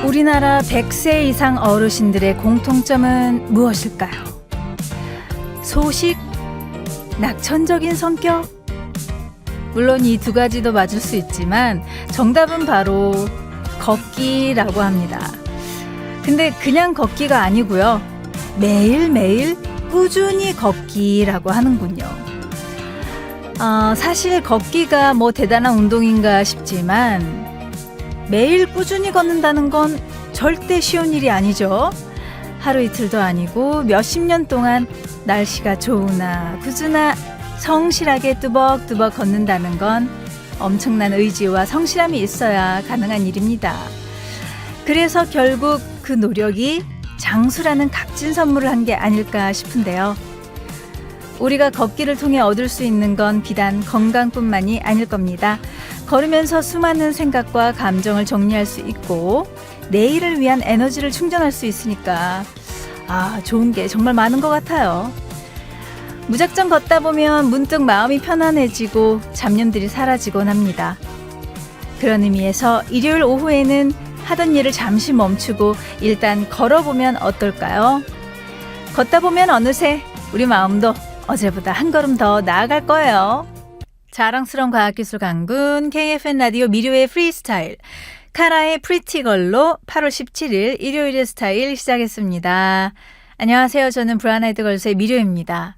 우리나라 100세 이상 어르신들의 공통점은 무엇일까요? 소식? 낙천적인 성격? 물론 이 두 가지도 맞을 수 있지만 정답은 바로 걷기라고 합니다. 근데 그냥 걷기가 아니고요. 매일매일 꾸준히 걷기라고 하는군요. 사실 걷기가 뭐 대단한 운동인가 싶지만 매일 꾸준히 걷는다는 건 절대 쉬운 일이 아니죠. 하루 이틀도 아니고 몇십 년 동안 날씨가 좋으나 구주나 성실하게 뚜벅뚜벅 걷는다는 건 엄청난 의지와 성실함이 있어야 가능한 일입니다. 그래서 결국 그 노력이 장수라는 값진 선물을 한 게 아닐까 싶은데요. 우리가 걷기를 통해 얻을 수 있는 건 비단 건강뿐만이 아닐 겁니다. 걸으면서 수많은 생각과 감정을 정리할 수 있고 내일을 위한 에너지를 충전할 수 있으니까 좋은 게 정말 많은 것 같아요. 무작정 걷다 보면 문득 마음이 편안해지고 잡념들이 사라지곤 합니다. 그런 의미에서 일요일 오후에는 하던 일을 잠시 멈추고 일단 걸어보면 어떨까요? 걷다 보면 어느새 우리 마음도 어제보다 한 걸음 더 나아갈 거예요. 자랑스러운 과학기술 강군 KFN 라디오 미료의 프리스타일 카라의 프리티걸로 8월 17일 일요일의 스타일 시작했습니다. 안녕하세요. 저는 브라나이드 걸스의 미료입니다.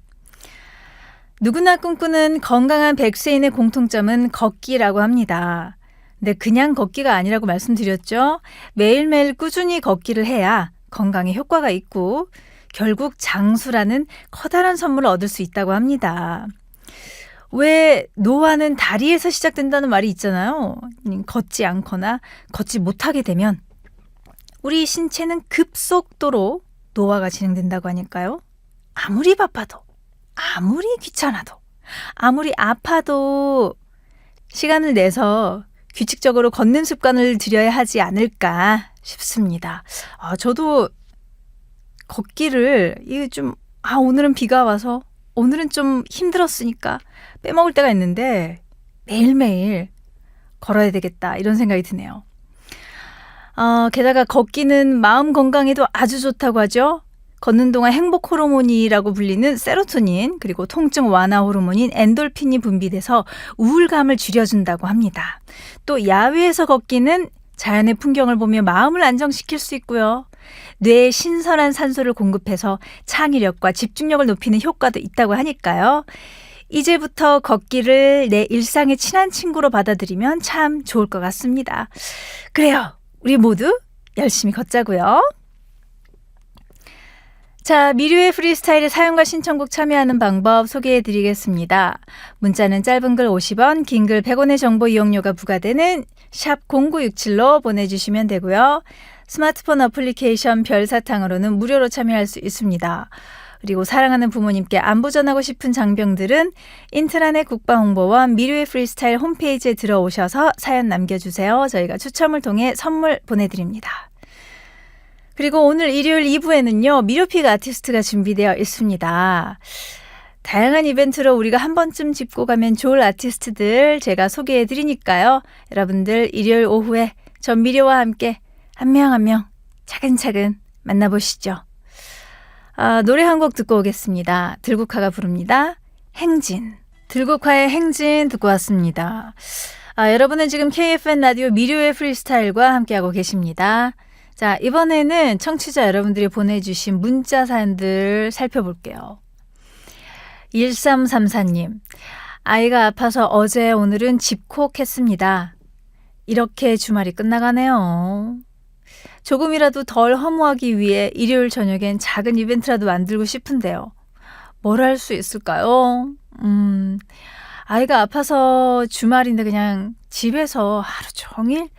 누구나 꿈꾸는 건강한 100세인의 공통점은 걷기라고 합니다. 근데 그냥 걷기가 아니라고 말씀드렸죠. 매일매일 꾸준히 걷기를 해야 건강에 효과가 있고 결국 장수라는 커다란 선물을 얻을 수 있다고 합니다. 왜 노화는 다리에서 시작된다는 말이 있잖아요. 걷지 않거나 걷지 못하게 되면 우리 신체는 급속도로 노화가 진행된다고 하니까요. 아무리 바빠도, 아무리 귀찮아도, 아무리 아파도 시간을 내서 규칙적으로 걷는 습관을 들여야 하지 않을까 싶습니다. 저도 걷기를 오늘은 비가 와서 오늘은 좀 힘들었으니까 빼먹을 때가 있는데 매일매일 걸어야 되겠다 이런 생각이 드네요. 게다가 걷기는 마음 건강에도 아주 좋다고 하죠. 걷는 동안 행복 호르몬이라고 불리는 세로토닌 그리고 통증 완화 호르몬인 엔돌핀이 분비돼서 우울감을 줄여준다고 합니다. 또 야외에서 걷기는 자연의 풍경을 보며 마음을 안정시킬 수 있고요. 뇌에 신선한 산소를 공급해서 창의력과 집중력을 높이는 효과도 있다고 하니까요. 이제부터 걷기를 내 일상의 친한 친구로 받아들이면 참 좋을 것 같습니다. 그래요. 우리 모두 열심히 걷자고요. 자, 미료의 프리스타일에 사연과 신청곡 참여하는 방법 소개해드리겠습니다. 문자는 짧은 글 50원, 긴 글 100원의 정보 이용료가 부과되는 샵 0967로 보내주시면 되고요. 스마트폰 어플리케이션 별사탕으로는 무료로 참여할 수 있습니다. 그리고 사랑하는 부모님께 안부 전하고 싶은 장병들은 인트라넷 국방홍보원 미료의 프리스타일 홈페이지에 들어오셔서 사연 남겨주세요. 저희가 추첨을 통해 선물 보내드립니다. 그리고 오늘 일요일 2부에는요. 미료픽 아티스트가 준비되어 있습니다. 다양한 이벤트로 우리가 한 번쯤 짚고 가면 좋을 아티스트들 제가 소개해드리니까요. 여러분들 일요일 오후에 전 미료와 함께 한 명 한 명 차근차근 만나보시죠. 노래 한 곡 듣고 오겠습니다. 들국화가 부릅니다. 행진. 들국화의 행진 듣고 왔습니다. 여러분은 지금 KFN 라디오 미료의 프리스타일과 함께하고 계십니다. 자, 이번에는 청취자 여러분들이 보내주신 문자 사연들 살펴볼게요. 1334님, 아이가 아파서 어제 오늘은 집콕했습니다. 이렇게 주말이 끝나가네요. 조금이라도 덜 허무하기 위해 일요일 저녁엔 작은 이벤트라도 만들고 싶은데요. 뭘 할 수 있을까요? 아이가 아파서 주말인데 그냥 집에서 하루 종일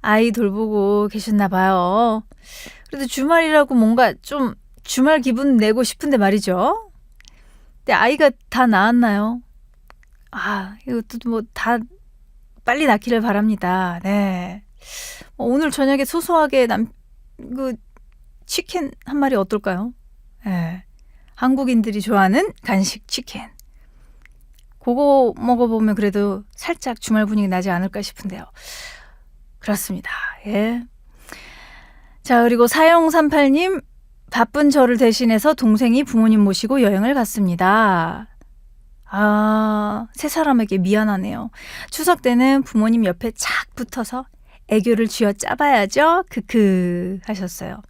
아이 돌보고 계셨나 봐요. 그래도 주말이라고 뭔가 좀 주말 기분 내고 싶은데 말이죠. 근데 아이가 다 나았나요? 이것도 뭐 다 빨리 낳기를 바랍니다. 네. 오늘 저녁에 소소하게 치킨 한 마리 어떨까요? 네. 한국인들이 좋아하는 간식 치킨. 그거 먹어보면 그래도 살짝 주말 분위기 나지 않을까 싶은데요. 그렇습니다. 예. 자, 그리고 4038님, 바쁜 저를 대신해서 동생이 부모님 모시고 여행을 갔습니다. 아, 세 사람에게 미안하네요. 추석 때는 부모님 옆에 착 붙어서 애교를 쥐어 짜봐야죠. 크크 하셨어요.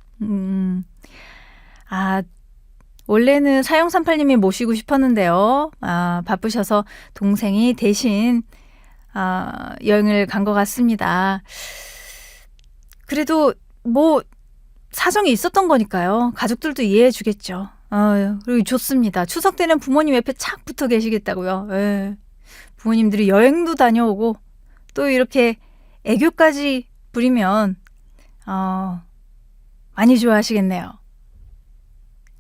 아, 원래는 4038님이 모시고 싶었는데요. 아, 바쁘셔서 동생이 대신 여행을 간 것 같습니다. 그래도 뭐 사정이 있었던 거니까요. 가족들도 이해해 주겠죠. 그리고 좋습니다. 추석 때는 부모님 옆에 착 붙어 계시겠다고요. 예. 부모님들이 여행도 다녀오고 또 이렇게 애교까지 부리면 많이 좋아하시겠네요.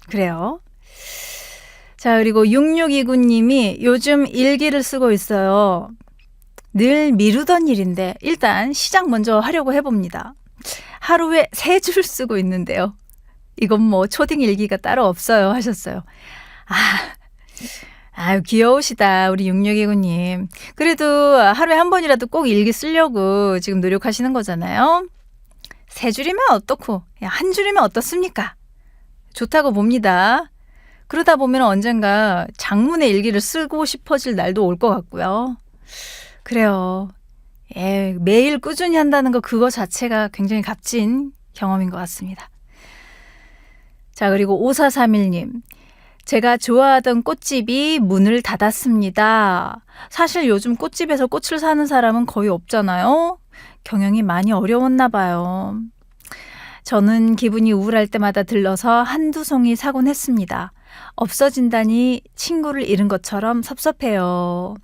그래요. 자, 그리고 6629님이 요즘 일기를 쓰고 있어요. 늘 미루던 일인데 일단 시작 먼저 하려고 해봅니다. 하루에 3줄 쓰고 있는데요. 이건 뭐 초딩 일기가 따로 없어요 하셨어요. 아유 귀여우시다 우리 6629님. 그래도 하루에 한 번이라도 꼭 일기 쓰려고 지금 노력하시는 거잖아요. 3줄이면 어떻고 한 줄이면 어떻습니까? 좋다고 봅니다. 그러다 보면 언젠가 장문의 일기를 쓰고 싶어질 날도 올 것 같고요. 그래요. 예, 매일 꾸준히 한다는 거 그거 자체가 굉장히 값진 경험인 것 같습니다. 자, 그리고 5431님. 제가 좋아하던 꽃집이 문을 닫았습니다. 사실 요즘 꽃집에서 꽃을 사는 사람은 거의 없잖아요. 경영이 많이 어려웠나 봐요. 저는 기분이 우울할 때마다 들러서 한두 송이 사곤 했습니다. 없어진다니 친구를 잃은 것처럼 섭섭해요.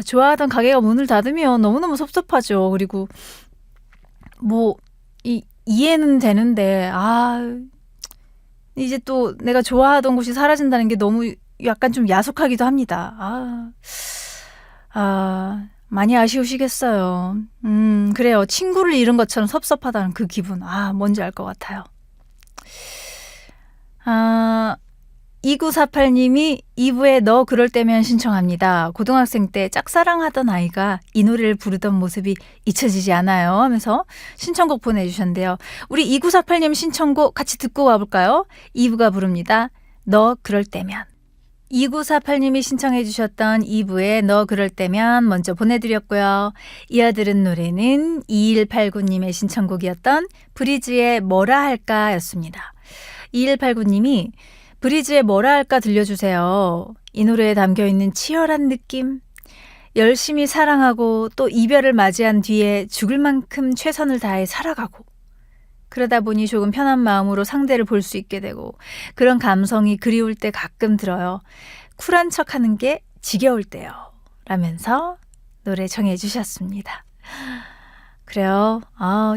좋아하던 가게가 문을 닫으면 너무너무 섭섭하죠. 그리고 이해는 되는데 이제 또 내가 좋아하던 곳이 사라진다는 게 너무 약간 좀 야속하기도 합니다. 많이 아쉬우시겠어요. 그래요. 친구를 잃은 것처럼 섭섭하다는 그 기분. 뭔지 알 것 같아요. 2948님이 2부에 너 그럴 때면 신청합니다. 고등학생 때 짝사랑하던 아이가 이 노래를 부르던 모습이 잊혀지지 않아요 하면서 신청곡 보내주셨는데요. 우리 2948님 신청곡 같이 듣고 와볼까요? 2부가 부릅니다. 너 그럴 때면. 2948님이 신청해 주셨던 2부에 너 그럴 때면 먼저 보내드렸고요. 이어들은 노래는 2189님의 신청곡이었던 브리즈의 뭐라 할까 였습니다. 2189님이 브리즈의 뭐라 할까 들려주세요. 이 노래에 담겨있는 치열한 느낌, 열심히 사랑하고 또 이별을 맞이한 뒤에 죽을 만큼 최선을 다해 살아가고 그러다 보니 조금 편한 마음으로 상대를 볼 수 있게 되고 그런 감성이 그리울 때 가끔 들어요. 쿨한 척하는 게 지겨울 때요. 라면서 노래 정해 주셨습니다. 그래요.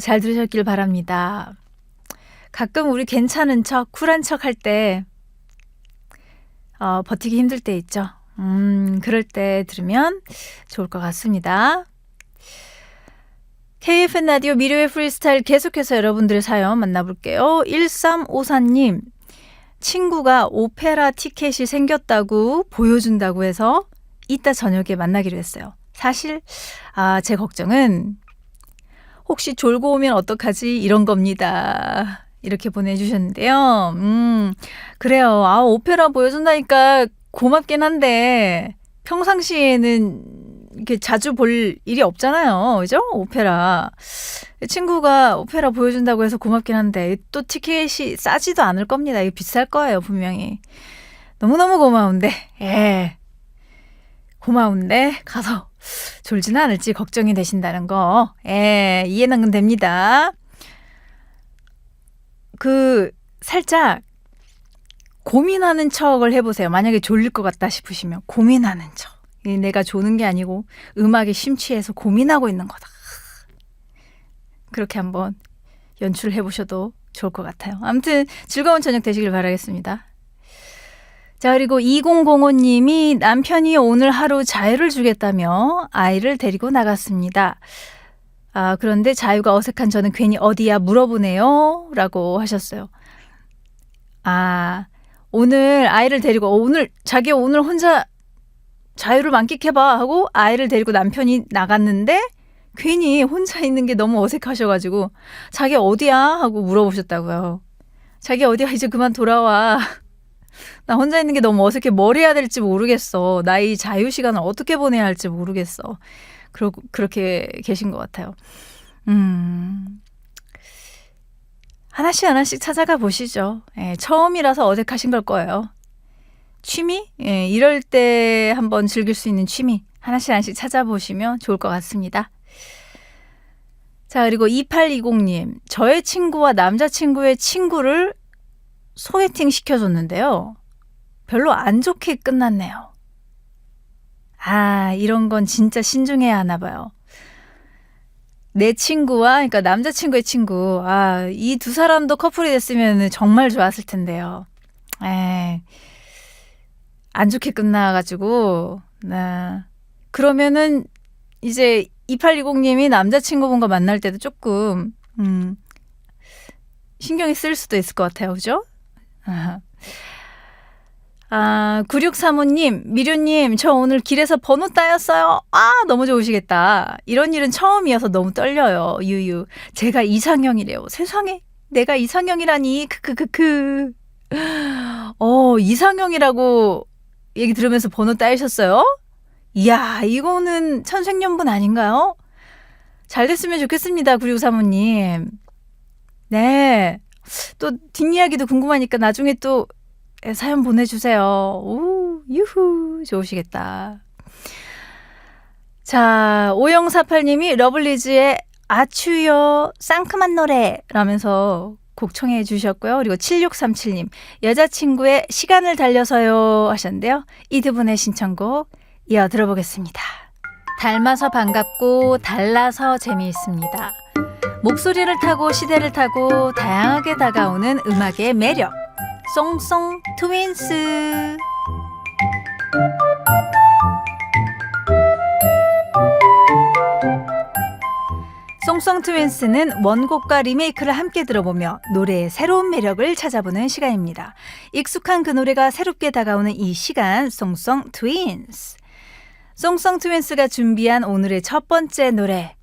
잘 들으셨길 바랍니다. 가끔 우리 괜찮은 척, 쿨한 척 할 때 버티기 힘들 때 있죠. 그럴 때 들으면 좋을 것 같습니다. KFN 라디오 미료의 프리스타일 계속해서 여러분들의 사연 만나볼게요. 1354님, 친구가 오페라 티켓이 생겼다고 보여준다고 해서 이따 저녁에 만나기로 했어요. 사실 제 걱정은 혹시 졸고 오면 어떡하지 이런 겁니다. 이렇게 보내주셨는데요. 그래요. 오페라 보여준다니까 고맙긴 한데 평상시에는 이렇게 자주 볼 일이 없잖아요. 그죠? 오페라. 친구가 오페라 보여준다고 해서 고맙긴 한데 또 티켓이 싸지도 않을 겁니다. 이거 비쌀 거예요. 분명히. 너무너무 고마운데 고마운데 가서 졸지는 않을지 걱정이 되신다는 거 이해는 됩니다. 살짝 고민하는 척을 해보세요. 만약에 졸릴 것 같다 싶으시면 고민하는 척. 내가 조는 게 아니고 음악에 심취해서 고민하고 있는 거다. 그렇게 한번 연출을 해보셔도 좋을 것 같아요. 아무튼 즐거운 저녁 되시길 바라겠습니다. 자, 그리고 2005님이 남편이 오늘 하루 자유를 주겠다며 아이를 데리고 나갔습니다. 그런데 자유가 어색한 저는 괜히 어디야 물어보네요 라고 하셨어요. 오늘 아이를 데리고 자기 오늘 혼자 자유를 만끽해봐 하고 아이를 데리고 남편이 나갔는데 괜히 혼자 있는 게 너무 어색하셔가지고 자기 어디야? 하고 물어보셨다고요. 자기 어디야? 이제 그만 돌아와. 나 혼자 있는 게 너무 어색해. 뭘 해야 될지 모르겠어. 나의 자유시간을 어떻게 보내야 할지 모르겠어. 그렇게 계신 것 같아요. 하나씩 찾아가 보시죠. 예, 처음이라서 어색하신 걸 거예요. 취미? 예, 이럴 때 한번 즐길 수 있는 취미 하나씩 찾아보시면 좋을 것 같습니다. 자, 그리고 2820님. 저의 친구와 남자친구의 친구를 소개팅 시켜줬는데요. 별로 안 좋게 끝났네요. 아, 이런 건 진짜 신중해야 하나 봐요. 내 친구와, 그러니까 남자친구의 친구, 이 두 사람도 커플이 됐으면 정말 좋았을 텐데요. 안 좋게 끝나가지고, 그러면은 이제 2820님이 남자친구분과 만날 때도 조금, 신경이 쓸 수도 있을 것 같아요. 그죠? 9635님, 미류님, 저 오늘 길에서 번호 따였어요. 너무 좋으시겠다. 이런 일은 처음이어서 너무 떨려요. 유유. 제가 이상형이래요. 세상에, 내가 이상형이라니. 크크크크. 이상형이라고 얘기 들으면서 번호 따이셨어요? 이야, 이거는 천생연분 아닌가요? 잘 됐으면 좋겠습니다. 9635님. 네. 또 뒷이야기도 궁금하니까 나중에 또 사연 보내주세요. 오, 유후, 좋으시겠다. 자, 5048님이 러블리즈의 아추요 상큼한 노래 라면서 곡 청해 주셨고요. 그리고 7637님, 여자친구의 시간을 달려서요 하셨는데요. 이 두 분의 신청곡 이어 들어보겠습니다. 닮아서 반갑고 달라서 재미있습니다. 목소리를 타고 시대를 타고 다양하게 다가오는 음악의 매력. 송송 트윈스. 송송 트윈스는 원곡과 리메이크를 함께 들어보며 노래의 새로운 매력을 찾아보는 시간입니다. 익숙한 그 노래가 새롭게 다가오는 이 시간, 송송 트윈스. 송송 트윈스가 준비한 오늘의 첫 번째 노래.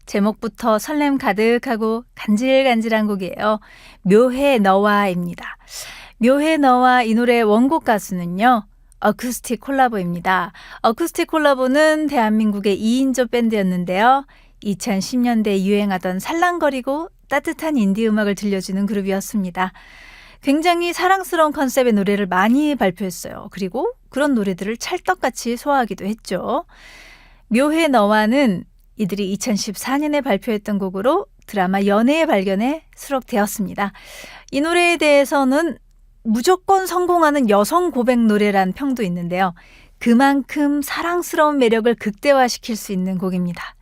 제목부터 설렘 가득하고 간질간질한 곡이에요. 묘해 너와입니다. 묘해 너와 이 노래의 원곡 가수는요, 어쿠스틱 콜라보입니다. 어쿠스틱 콜라보는 대한민국의 2인조 밴드였는데요. 2010년대에 유행하던 살랑거리고 따뜻한 인디 음악을 들려주는 그룹이었습니다. 굉장히 사랑스러운 컨셉의 노래를 많이 발표했어요. 그리고 그런 노래들을 찰떡같이 소화하기도 했죠. 묘해 너와는 이들이 2014년에 발표했던 곡으로 드라마 연애의 발견에 수록되었습니다. 이 노래에 대해서는 무조건 성공하는 여성 고백 노래란 평도 있는데요. 그만큼 사랑스러운 매력을 극대화시킬 수 있는 곡입니다.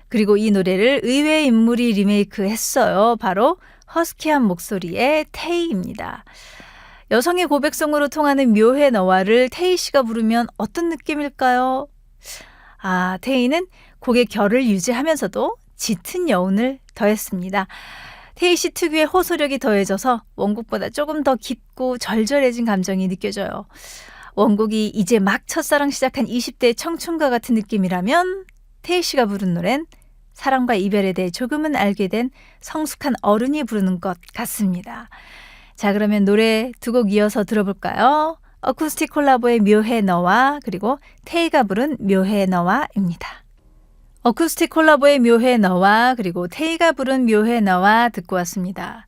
그리고 이 노래를 의외의 인물이 리메이크했어요. 바로 허스키한 목소리의 테이입니다. 여성의 고백송으로 통하는 묘해 너와를 테이 씨가 부르면 어떤 느낌일까요? 테이는 곡의 결을 유지하면서도 짙은 여운을 더했습니다. 테이 씨 특유의 호소력이 더해져서 원곡보다 조금 더 깊고 절절해진 감정이 느껴져요. 원곡이 이제 막 첫사랑 시작한 20대의 청춘과 같은 느낌이라면 테이 씨가 부른 노래는 사랑과 이별에 대해 조금은 알게 된 성숙한 어른이 부르는 것 같습니다. 자, 그러면 노래 두 곡 이어서 들어볼까요? 어쿠스틱 콜라보의 묘해 너와, 그리고 테이가 부른 묘해 너와입니다. 어쿠스틱 콜라보의 묘해 너와, 그리고 테이가 부른 묘해 너와 듣고 왔습니다.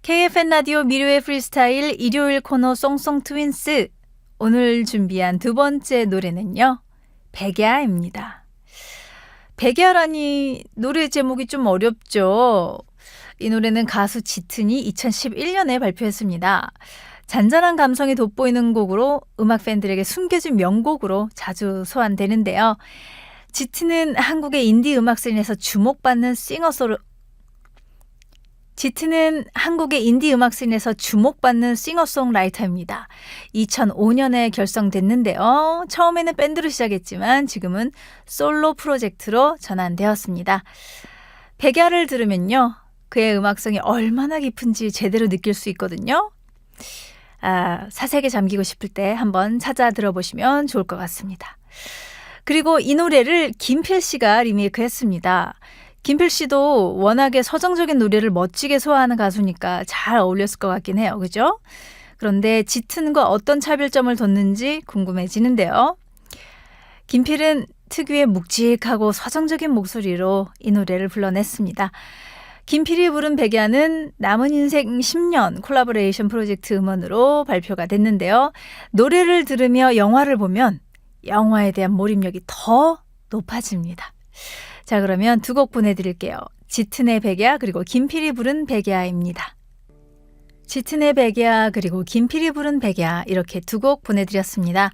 KFN 라디오 미료의 프리스타일 일요일 코너 송송 트윈스. 오늘 준비한 두 번째 노래는요, 백야입니다. 백야라니 노래 제목이 좀 어렵죠. 이 노래는 가수 짙은이 2011년에 발표했습니다. 잔잔한 감성이 돋보이는 곡으로 음악 팬들에게 숨겨진 명곡으로 자주 소환되는데요. 짙은은 한국의 인디 음악 씬에서 주목받는 싱어송라이터입니다. 2005년에 결성됐는데요. 처음에는 밴드로 시작했지만 지금은 솔로 프로젝트로 전환되었습니다. 백야를 들으면요, 그의 음악성이 얼마나 깊은지 제대로 느낄 수 있거든요. 사색에 잠기고 싶을 때 한번 찾아 들어보시면 좋을 것 같습니다. 그리고 이 노래를 김필 씨가 리메이크했습니다. 김필 씨도 워낙에 서정적인 노래를 멋지게 소화하는 가수니까 잘 어울렸을 것 같긴 해요. 그죠? 그런데 짙은과 어떤 차별점을 뒀는지 궁금해지는데요. 김필은 특유의 묵직하고 서정적인 목소리로 이 노래를 불러냈습니다. 김필이 부른 백야는 남은 인생 10년 콜라보레이션 프로젝트 음원으로 발표가 됐는데요. 노래를 들으며 영화를 보면 영화에 대한 몰입력이 더 높아집니다. 자, 그러면 두 곡 보내드릴게요. 짙은의 백야 그리고 김필이 부른 백야입니다. 짙은의 백야 그리고 김필이 부른 백야 이렇게 두 곡 보내드렸습니다.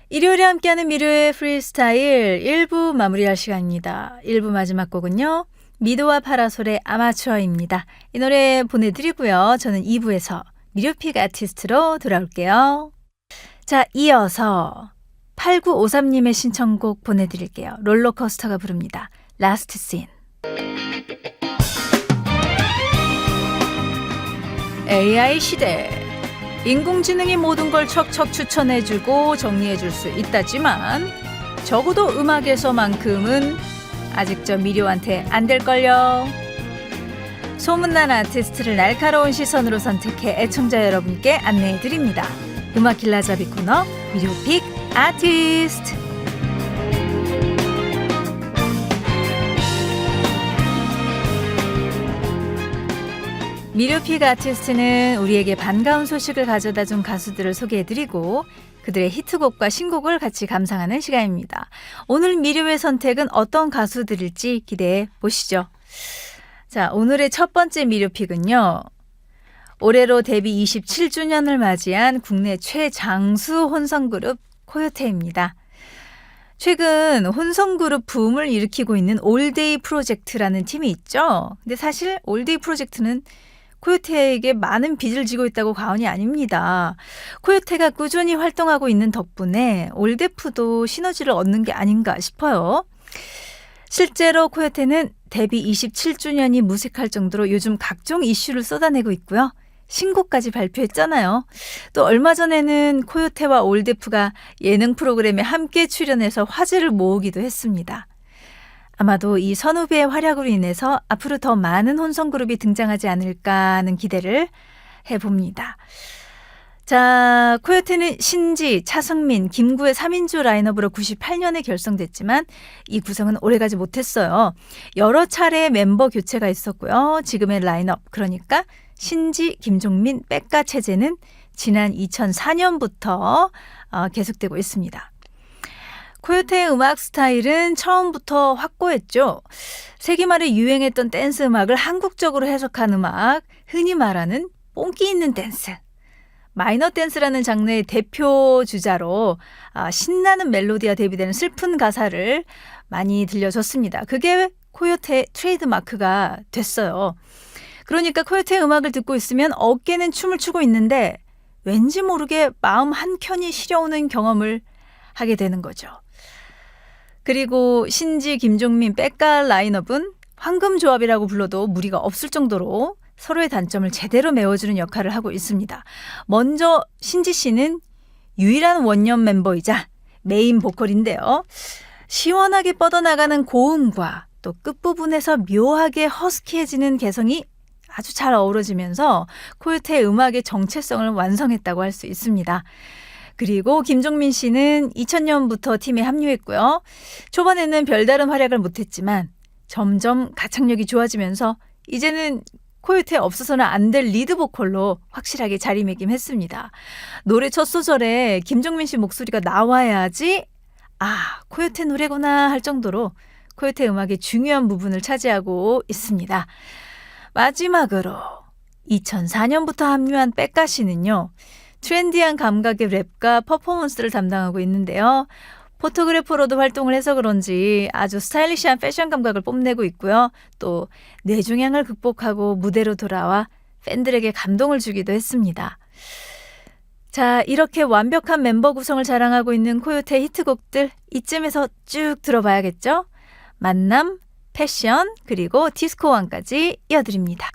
일요일에 함께하는 미르의 프리스타일 1부 마무리할 시간입니다. 1부 마지막 곡은요. 미도와 파라솔의 아마추어입니다. 이 노래 보내드리고요. 저는 2부에서 미르픽 아티스트로 돌아올게요. 자, 이어서 8953님의 신청곡 보내드릴게요. 롤러코스터가 부릅니다. 라스트 씬. AI 시대. 인공지능이 모든 걸 척척 추천해주고 정리해줄 수 있다지만 적어도 음악에서만큼은 아직 저 미료한테 안 될걸요. 소문난 아티스트를 날카로운 시선으로 선택해 애청자 여러분께 안내해드립니다. 음악 길라잡이 코너 미료픽 아티스트. 미료픽 아티스트는 우리에게 반가운 소식을 가져다준 가수들을 소개해드리고 그들의 히트곡과 신곡을 같이 감상하는 시간입니다. 오늘 미료의 선택은 어떤 가수들일지 기대해 보시죠. 자, 오늘의 첫 번째 미료픽은요. 올해로 데뷔 27주년을 맞이한 국내 최장수 혼성그룹 코요테입니다. 최근 혼성그룹 붐을 일으키고 있는 올데이 프로젝트라는 팀이 있죠. 근데 사실 올데이 프로젝트는 코요테에게 많은 빚을 지고 있다고 과언이 아닙니다. 코요테가 꾸준히 활동하고 있는 덕분에 올데프도 시너지를 얻는 게 아닌가 싶어요. 실제로 코요테는 데뷔 27주년이 무색할 정도로 요즘 각종 이슈를 쏟아내고 있고요. 신곡까지 발표했잖아요. 또 얼마 전에는 코요테와 올데프가 예능 프로그램에 함께 출연해서 화제를 모으기도 했습니다. 아마도 이 선후배의 활약으로 인해서 앞으로 더 많은 혼성그룹이 등장하지 않을까 하는 기대를 해봅니다. 자, 코요테는 신지, 차승민, 김구의 3인조 라인업으로 98년에 결성됐지만 이 구성은 오래가지 못했어요. 여러 차례 멤버 교체가 있었고요. 지금의 라인업, 그러니까 신지, 김종민, 백가 체제는 지난 2004년부터 계속되고 있습니다. 코요테의 음악 스타일은 처음부터 확고했죠. 세기 말에 유행했던 댄스 음악을 한국적으로 해석한 음악, 흔히 말하는 뽕기 있는 댄스. 마이너 댄스라는 장르의 대표 주자로 신나는 멜로디와 대비되는 슬픈 가사를 많이 들려줬습니다. 그게 코요테의 트레이드마크가 됐어요. 그러니까 코요테의 음악을 듣고 있으면 어깨는 춤을 추고 있는데 왠지 모르게 마음 한켠이 시려오는 경험을 하게 되는 거죠. 그리고 신지, 김종민, 백가 라인업은 황금조합이라고 불러도 무리가 없을 정도로 서로의 단점을 제대로 메워주는 역할을 하고 있습니다. 먼저 신지 씨는 유일한 원년 멤버이자 메인 보컬인데요. 시원하게 뻗어나가는 고음과 또 끝부분에서 묘하게 허스키해지는 개성이 아주 잘 어우러지면서 코요테의 음악의 정체성을 완성했다고 할 수 있습니다. 그리고 김종민 씨는 2000년부터 팀에 합류했고요. 초반에는 별다른 활약을 못했지만 점점 가창력이 좋아지면서 이제는 코요테에 없어서는 안 될 리드 보컬로 확실하게 자리매김했습니다. 노래 첫 소절에 김종민 씨 목소리가 나와야지 코요테 노래구나 할 정도로 코요테 음악의 중요한 부분을 차지하고 있습니다. 마지막으로 2004년부터 합류한 백가 씨는요. 트렌디한 감각의 랩과 퍼포먼스를 담당하고 있는데요. 포토그래퍼로도 활동을 해서 그런지 아주 스타일리시한 패션 감각을 뽐내고 있고요. 또 뇌종양을 극복하고 무대로 돌아와 팬들에게 감동을 주기도 했습니다. 자, 이렇게 완벽한 멤버 구성을 자랑하고 있는 코요테 히트곡들 이쯤에서 쭉 들어봐야겠죠? 만남, 패션, 그리고 디스코왕까지 이어드립니다.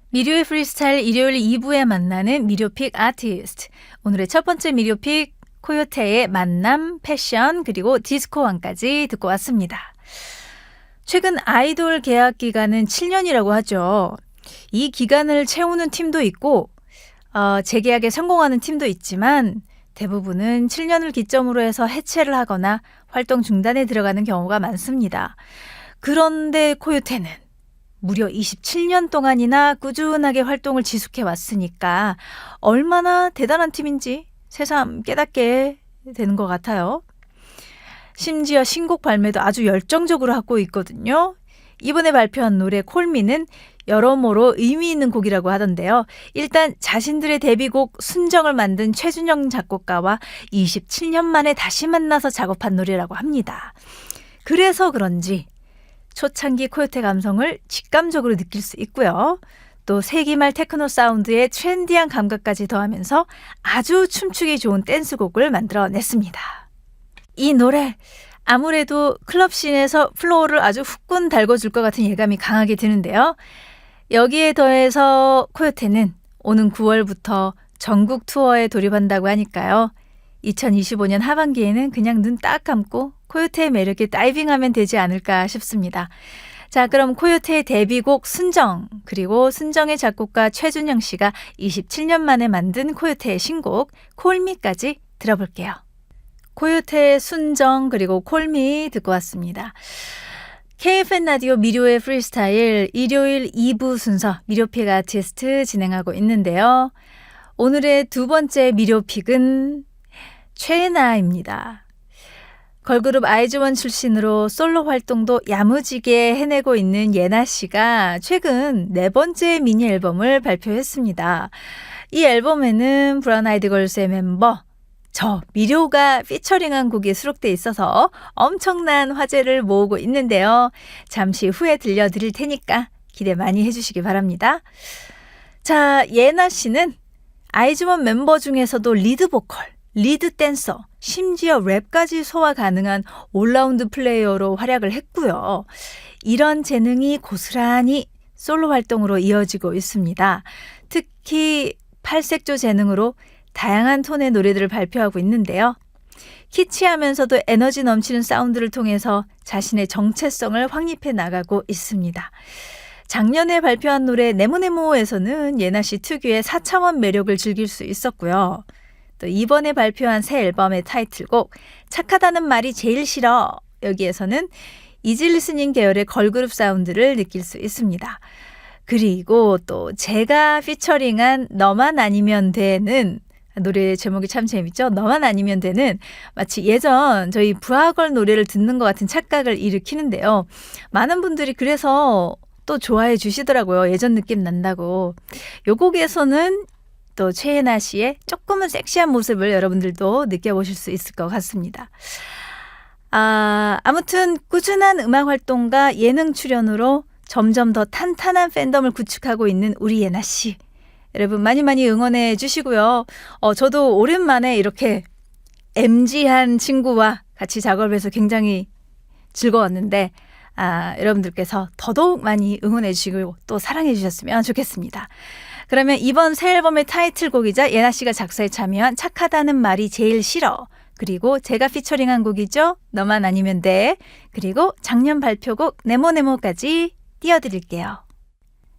미료의 프리스타일 일요일 2부에 만나는 미료픽 아티스트. 오늘의 첫 번째 미료픽 코요테의 만남, 패션, 그리고 디스코왕까지 듣고 왔습니다. 최근 아이돌 계약 기간은 7년이라고 하죠. 이 기간을 채우는 팀도 있고 재계약에 성공하는 팀도 있지만 대부분은 7년을 기점으로 해서 해체를 하거나 활동 중단에 들어가는 경우가 많습니다. 그런데 코요테는 무려 27년 동안이나 꾸준하게 활동을 지속해 왔으니까 얼마나 대단한 팀인지 새삼 깨닫게 되는 것 같아요. 심지어 신곡 발매도 아주 열정적으로 하고 있거든요. 이번에 발표한 노래 콜미는 여러모로 의미 있는 곡이라고 하던데요. 일단 자신들의 데뷔곡 순정을 만든 최준영 작곡가와 27년 만에 다시 만나서 작업한 노래라고 합니다. 그래서 그런지 초창기 코요테 감성을 직감적으로 느낄 수 있고요. 또 세기말 테크노 사운드의 트렌디한 감각까지 더하면서 아주 춤추기 좋은 댄스곡을 만들어냈습니다. 이 노래 아무래도 클럽씬에서 플로어를 아주 후끈 달궈줄 것 같은 예감이 강하게 드는데요. 여기에 더해서 코요테는 오는 9월부터 전국 투어에 돌입한다고 하니까요. 2025년 하반기에는 그냥 눈 딱 감고 코요테의 매력에 다이빙하면 되지 않을까 싶습니다. 자, 그럼 코요테의 데뷔곡 순정, 그리고 순정의 작곡가 최준영 씨가 27년 만에 만든 코요테의 신곡 콜미까지 들어볼게요. 코요테의 순정 그리고 콜미 듣고 왔습니다. KFN 라디오 미료의 프리스타일 일요일 2부 순서 미료픽 아티스트 진행하고 있는데요. 오늘의 두 번째 미료픽은 최애나입니다. 걸그룹 아이즈원 출신으로 솔로 활동도 야무지게 해내고 있는 예나 씨가 최근 네 번째 미니 앨범을 발표했습니다. 이 앨범에는 브라운 아이드 걸스의 멤버 저 미료가 피처링한 곡이 수록돼 있어서 엄청난 화제를 모으고 있는데요. 잠시 후에 들려드릴 테니까 기대 많이 해주시기 바랍니다. 자, 예나 씨는 아이즈원 멤버 중에서도 리드 보컬, 리드 댄서, 심지어 랩까지 소화 가능한 올라운드 플레이어로 활약을 했고요. 이런 재능이 고스란히 솔로 활동으로 이어지고 있습니다. 특히 팔색조 재능으로 다양한 톤의 노래들을 발표하고 있는데요. 키치하면서도 에너지 넘치는 사운드를 통해서 자신의 정체성을 확립해 나가고 있습니다. 작년에 발표한 노래 네모네모에서는 예나 씨 특유의 4차원 매력을 즐길 수 있었고요. 또 이번에 발표한 새 앨범의 타이틀곡 착하다는 말이 제일 싫어 여기에서는 이지 리스닝 계열의 걸그룹 사운드를 느낄 수 있습니다. 그리고 또 제가 피처링한 너만 아니면 돼는 노래 제목이 참 재밌죠? 너만 아니면 돼는 마치 예전 저희 부하걸 노래를 듣는 것 같은 착각을 일으키는데요. 많은 분들이 그래서 또 좋아해 주시더라고요. 예전 느낌 난다고. 요 곡에서는 또 최애나 씨의 조금은 섹시한 모습을 여러분들도 느껴보실 수 있을 것 같습니다. 아무튼 꾸준한 음악 활동과 예능 출연으로 점점 더 탄탄한 팬덤을 구축하고 있는 우리 예나 씨. 여러분 많이 많이 응원해 주시고요. 저도 오랜만에 이렇게 MG한 친구와 같이 작업해서 굉장히 즐거웠는데 여러분들께서 더더욱 많이 응원해 주시고 또 사랑해 주셨으면 좋겠습니다. 그러면 이번 새 앨범의 타이틀곡이자 예나 씨가 작사에 참여한 착하다는 말이 제일 싫어. 그리고 제가 피처링한 곡이죠. 너만 아니면 돼. 그리고 작년 발표곡 네모네모까지 띄워드릴게요.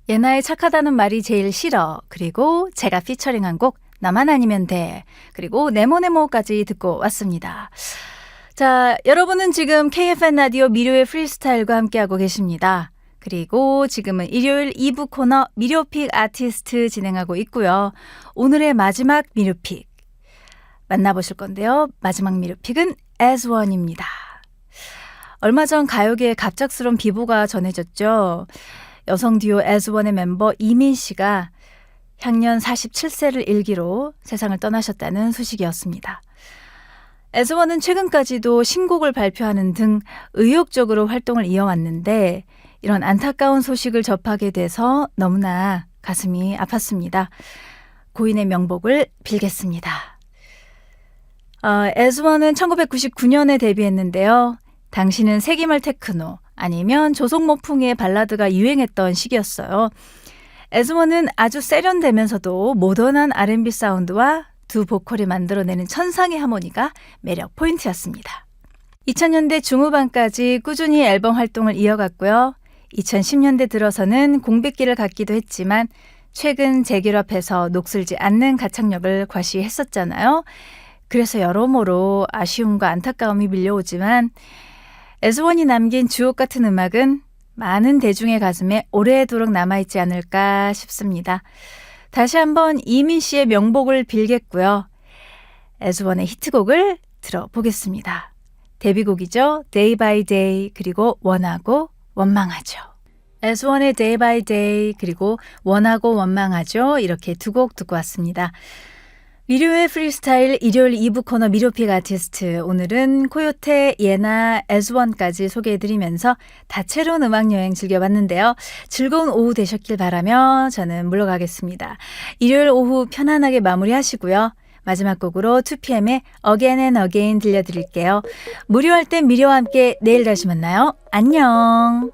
예나의 착하다는 말이 제일 싫어. 그리고 제가 피처링한 곡 나만 아니면 돼. 그리고 네모네모까지 듣고 왔습니다. 자, 여러분은 지금 KFN 라디오 미료의 프리스타일과 함께하고 계십니다. 그리고 지금은 일요일 2부 코너 미료픽 아티스트 진행하고 있고요. 오늘의 마지막 미료픽 만나보실 건데요. 마지막 미료픽은 As One입니다. 얼마 전 가요계에 갑작스러운 비보가 전해졌죠. 여성 듀오 As One의 멤버 이민 씨가 향년 47세를 일기로 세상을 떠나셨다는 소식이었습니다. As One은 최근까지도 신곡을 발표하는 등 의욕적으로 활동을 이어왔는데 이런 안타까운 소식을 접하게 돼서 너무나 가슴이 아팠습니다. 고인의 명복을 빌겠습니다. As One은 1999년에 데뷔했는데요. 당시는 세기말 테크노 아니면 조성모풍의 발라드가 유행했던 시기였어요. As One은 아주 세련되면서도 모던한 R&B 사운드와 두 보컬이 만들어내는 천상의 하모니가 매력 포인트였습니다. 2000년대 중후반까지 꾸준히 앨범 활동을 이어갔고요. 2010년대 들어서는 공백기를 갖기도 했지만 최근 재결합해서 녹슬지 않는 가창력을 과시했었잖아요. 그래서 여러모로 아쉬움과 안타까움이 밀려오지만 에즈원이 남긴 주옥 같은 음악은 많은 대중의 가슴에 오래도록 남아있지 않을까 싶습니다. 다시 한번 이민 씨의 명복을 빌겠고요. 에즈원의 히트곡을 들어보겠습니다. 데뷔곡이죠. Day by Day 그리고 원하고 원망하죠. 에즈원의 Day by Day 그리고 원하고 원망하죠. 이렇게 두 곡 듣고 왔습니다. 미료의 프리스타일 일요일 2부 코너 미료픽 아티스트, 오늘은 코요테, 예나, 에즈원까지 소개해드리면서 다채로운 음악여행 즐겨봤는데요. 즐거운 오후 되셨길 바라며 저는 물러가겠습니다. 일요일 오후 편안하게 마무리하시고요. 마지막 곡으로 2PM의 Again and Again 들려드릴게요. 무료할 땐 미료와 함께 내일 다시 만나요. 안녕.